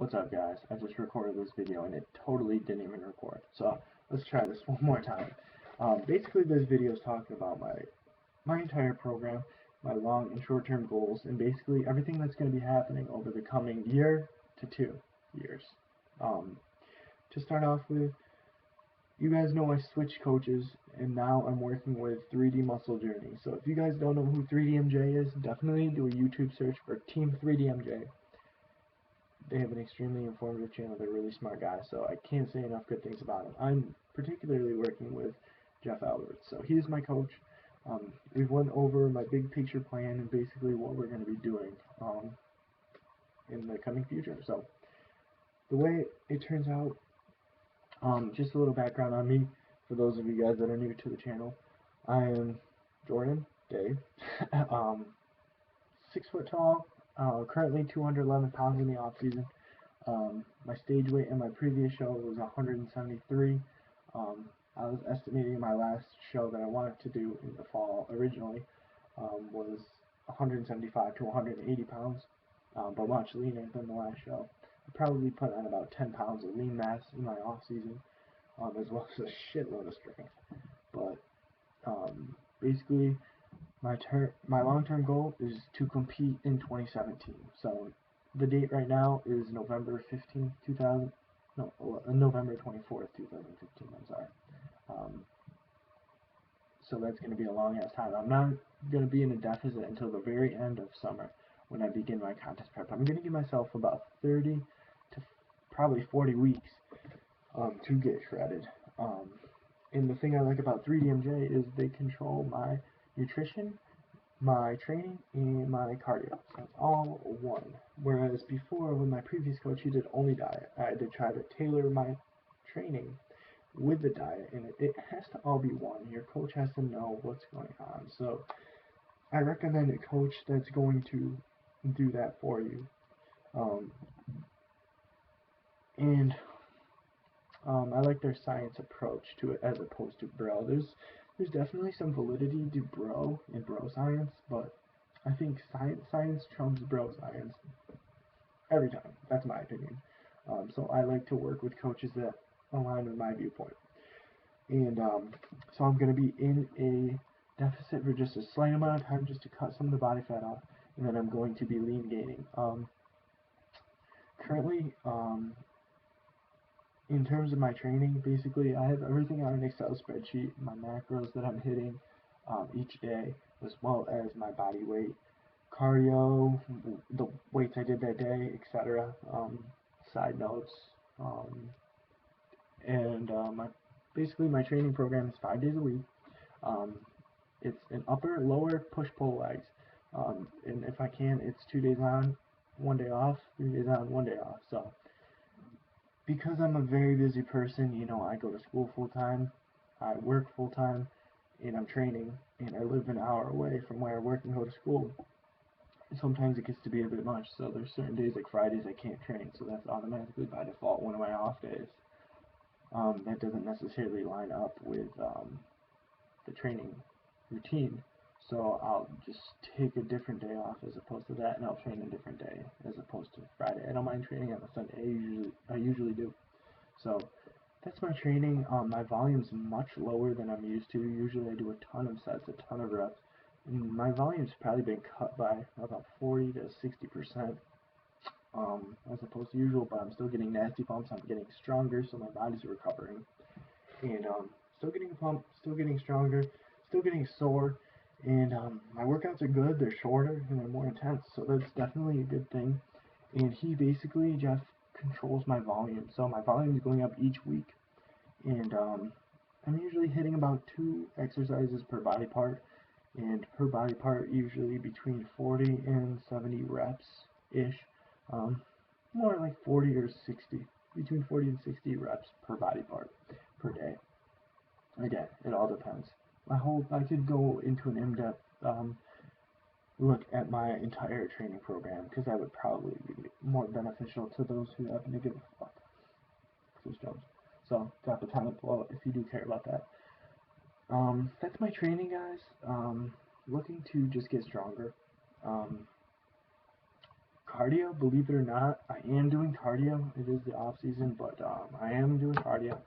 What's up, guys? I just recorded this video and it totally didn't even record. So let's try this one more time. Basically, this video is talking about my entire program, my long and short-term goals, and basically everything that's going to be happening over the coming year to 2 years. To start off with, you guys know I switched coaches, and now I'm working with 3D Muscle Journey. So if you guys don't know who 3DMJ is, definitely do a YouTube search for Team 3DMJ. They have an extremely informative channel. They're really smart guys, so I can't say enough good things about them. I'm particularly working with Jeff Alberts, so he's my coach. We've went over my big picture plan and basically what we're going to be doing in the coming future. So the way it turns out, just a little background on me for those of you guys that are new to the channel. I am Jordan Day, 6 foot tall, currently 211 pounds in the off season. My stage weight in my previous show was 173. I was estimating my last show that I wanted to do in the fall originally was 175 to 180 pounds, but much leaner than the last show. I probably put on about 10 pounds of lean mass in my off season, as well as a shitload of strength. But basically, my long-term goal is to compete in 2017. So the date right now is November 15th, November 24th, 2015. I'm sorry. So that's going to be a long ass time. I'm not going to be in a deficit until the very end of summer when I begin my contest prep. I'm going to give myself about 30 to probably 40 weeks to get shredded. And the thing I like about 3DMJ is they control my nutrition, my training, and my cardio. So it's all one. Whereas before, with my previous coach, he did only diet. I had to try to tailor my training with the diet, and it has to all be one. Your coach has to know what's going on. So I recommend a coach that's going to do that for you. I like their science approach to it as opposed to bro. There's definitely some validity to bro and bro science, but I think science trumps bro science every time. That's my opinion. So I like to work with coaches that align with my viewpoint. And so I'm going to be in a deficit for just a slight amount of time just to cut some of the body fat off, and then I'm going to be lean gaining. Currently, in terms of my training, basically I have everything on an Excel spreadsheet, my macros that I'm hitting each day, as well as my body weight, cardio, the weights I did that day, etc. Side notes, and basically my training program is 5 days a week. It's an upper, lower, push-pull legs, and if I can, it's 2 days on, 1 day off, 3 days on, 1 day off. So because I'm a very busy person, I go to school full-time, I work full-time, and I'm training, and I live an hour away from where I work and go to school. Sometimes it gets to be a bit much, so there's certain days like Fridays I can't train, so that's automatically by default one of my off days. That doesn't necessarily line up with the training routine, so I'll just take a different day off as opposed to that, and I'll train a different day as opposed to Friday. I don't mind training on a Sunday. I usually do. So that's my training. My volume's much lower than I'm used to. Usually I do a ton of sets, a ton of reps, and my volume's probably been cut by about 40 to 60%, as opposed to usual, but I'm still getting nasty pumps. I'm getting stronger, so my body's recovering, and still getting pumped, still getting stronger, still getting sore, and my workouts are good. They're shorter and they're more intense, so that's definitely a good thing. And Jeff controls my volume, so my volume is going up each week, and I'm usually hitting about 2 exercises per body part, and per body part usually between 40 and 70 reps ish, more like 40 or 60, between 40 and 60 reps per body part per day. Again, it all depends. I could go into an in-depth look at my entire training program, because that would probably be more beneficial to those who happen to give a fuck. Chris Jones. So drop a comment below if you do care about that. That's my training, guys. Looking to just get stronger. cardio, believe it or not, I am doing cardio. It is the off season, but I am doing cardio.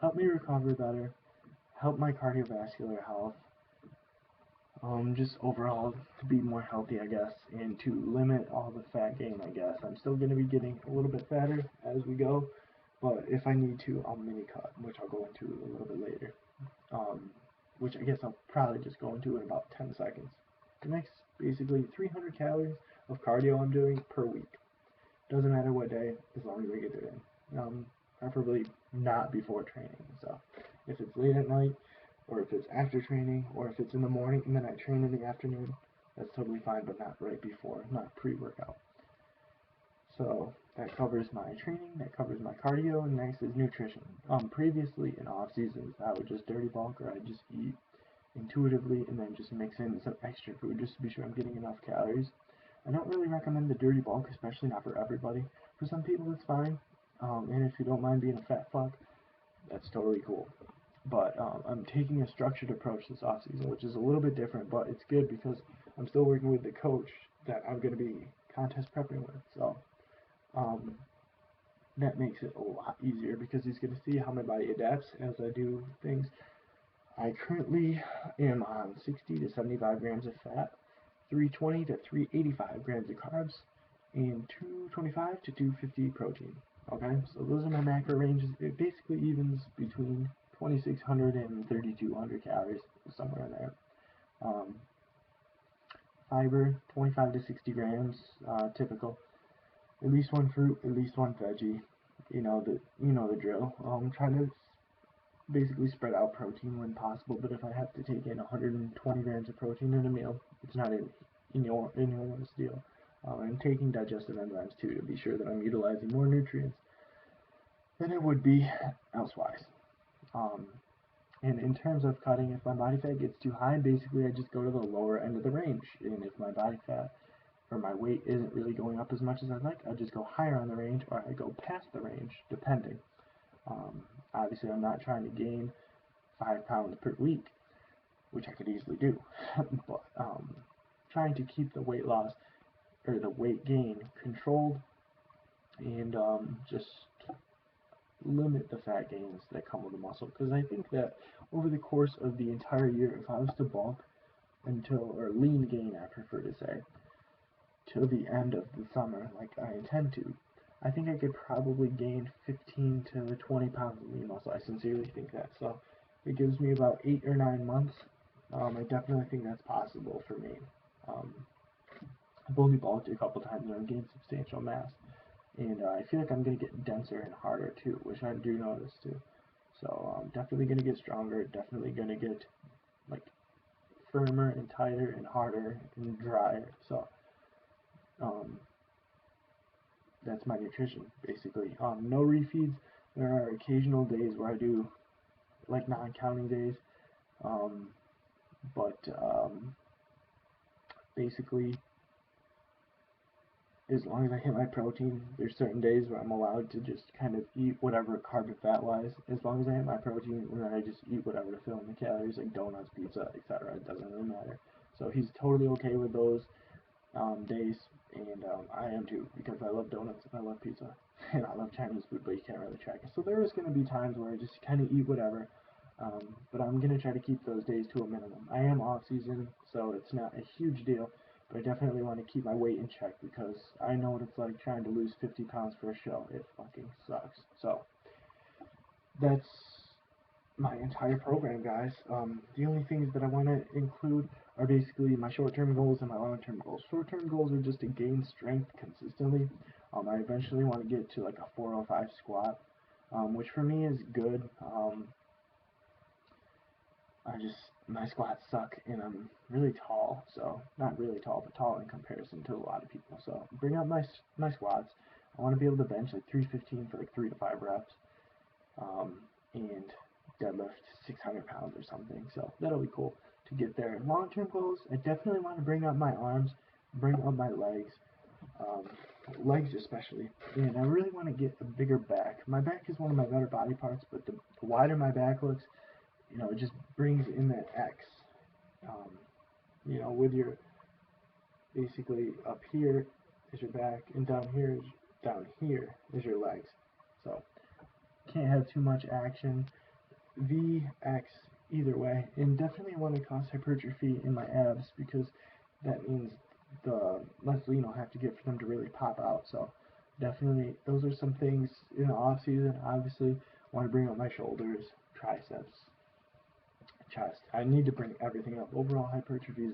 Help me recover better, help my cardiovascular health, just overall to be more healthy, I guess, and to limit all the fat gain, I guess. I'm still going to be getting a little bit fatter as we go, but if I need to, I'll mini cut, which I'll go into a little bit later, which I guess I'll probably just go into in about 10 seconds. The next, basically, 300 calories of cardio I'm doing per week. Doesn't matter what day, as long as I get it in. Preferably not before training. So if it's late at night, or if it's after training, or if it's in the morning and then I train in the afternoon, that's totally fine, but not right before, not pre-workout. So that covers my training, that covers my cardio, and next is nutrition. Previously in off seasons, I would just dirty bulk, or I'd just eat intuitively and then just mix in some extra food just to be sure I'm getting enough calories. I don't really recommend the dirty bulk, especially not for everybody. For some people, it's fine, and if you don't mind being a fat fuck, that's totally cool. But I'm taking a structured approach this offseason, which is a little bit different, but it's good because I'm still working with the coach that I'm going to be contest prepping with. So that makes it a lot easier because he's going to see how my body adapts as I do things. I currently am on 60 to 75 grams of fat, 320 to 385 grams of carbs, and 225 to 250 protein. Okay, so those are my macro ranges. It basically evens between 2,600 and 3,200 calories, somewhere in there. Fiber, 25 to 60 grams, typical. At least one fruit, at least one veggie. You know the drill. Try to basically spread out protein when possible, but if I have to take in 120 grams of protein in a meal, it's not an enormous deal. And taking digestive enzymes too to be sure that I'm utilizing more nutrients than it would be elsewise. And in terms of cutting, if my body fat gets too high, basically I just go to the lower end of the range. And if my body fat or my weight isn't really going up as much as I'd like, I just go higher on the range, or I go past the range, depending. Obviously, I'm not trying to gain 5 pounds per week, which I could easily do, but trying to keep the weight loss or the weight gain controlled, and just limit the fat gains that come with the muscle. Because I think that over the course of the entire year, if I was to bulk or lean gain, I prefer to say, till the end of the summer, like I intend to, I think I could probably gain 15 to 20 pounds of lean muscle. I sincerely think that. So it gives me about 8 or 9 months. I definitely think that's possible for me. I've only bulked a couple times and I've gained substantial mass. And I feel like I'm going to get denser and harder too, which I do notice too. So I'm definitely going to get stronger, definitely going to get like firmer and tighter and harder and drier. So that's my nutrition basically. No refeeds. There are occasional days where I do like non-counting days, but basically as long as I hit my protein, there's certain days where I'm allowed to just kind of eat whatever carb and fat wise. As long as I hit my protein, then I just eat whatever to fill in the calories, like donuts, pizza, etc. It doesn't really matter. So he's totally okay with those days, and I am too, because I love donuts and I love pizza and I love Chinese food, but you can't really track it. So there is going to be times where I just kind of eat whatever, but I'm going to try to keep those days to a minimum. I am off season, so it's not a huge deal. But I definitely want to keep my weight in check because I know what it's like trying to lose 50 pounds for a show. It fucking sucks. So that's my entire program, guys. The only things that I want to include are basically my short-term goals and my long-term goals. Short-term goals are just to gain strength consistently. I eventually want to get to like a 405 squat, which for me is good. My squats suck, and I'm really tall, so not really tall, but tall in comparison to a lot of people. So bring up my squats. I want to be able to bench like 315 for like 3 to 5 reps, and deadlift 600 pounds or something. So that'll be cool to get there. Long-term goals, I definitely want to bring up my arms, bring up my legs, legs especially, and I really want to get a bigger back. My back is one of my better body parts, but the wider my back looks, it just brings in that X, with your, basically up here, is your back, and down here is your legs. So can't have too much action. V, X, either way, and definitely want to cause hypertrophy in my abs because that means the less lean I'll have to get for them to really pop out. So definitely those are some things in the off season. Obviously want to bring up my shoulders, triceps, chest. I need to bring everything up. Overall hypertrophy is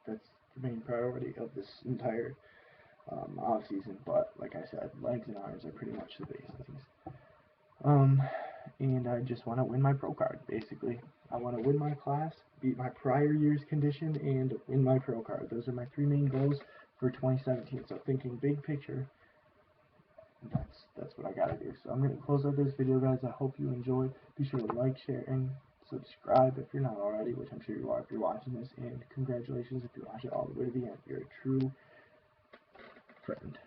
that's the main priority of this entire off season. But like I said, legs and arms are pretty much the base things. And I just want to win my pro card, basically. I want to win my class, beat my prior year's condition, and win my pro card. Those are my three main goals for 2017. So thinking big picture, that's what I gotta do. So I'm gonna close out this video, guys. I hope you enjoyed. Be sure to like, share, and subscribe if you're not already, which I'm sure you are if you're watching this. And congratulations if you watch it all the way to the end. You're a true friend.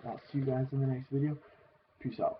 I'll see you guys in the next video. Peace out.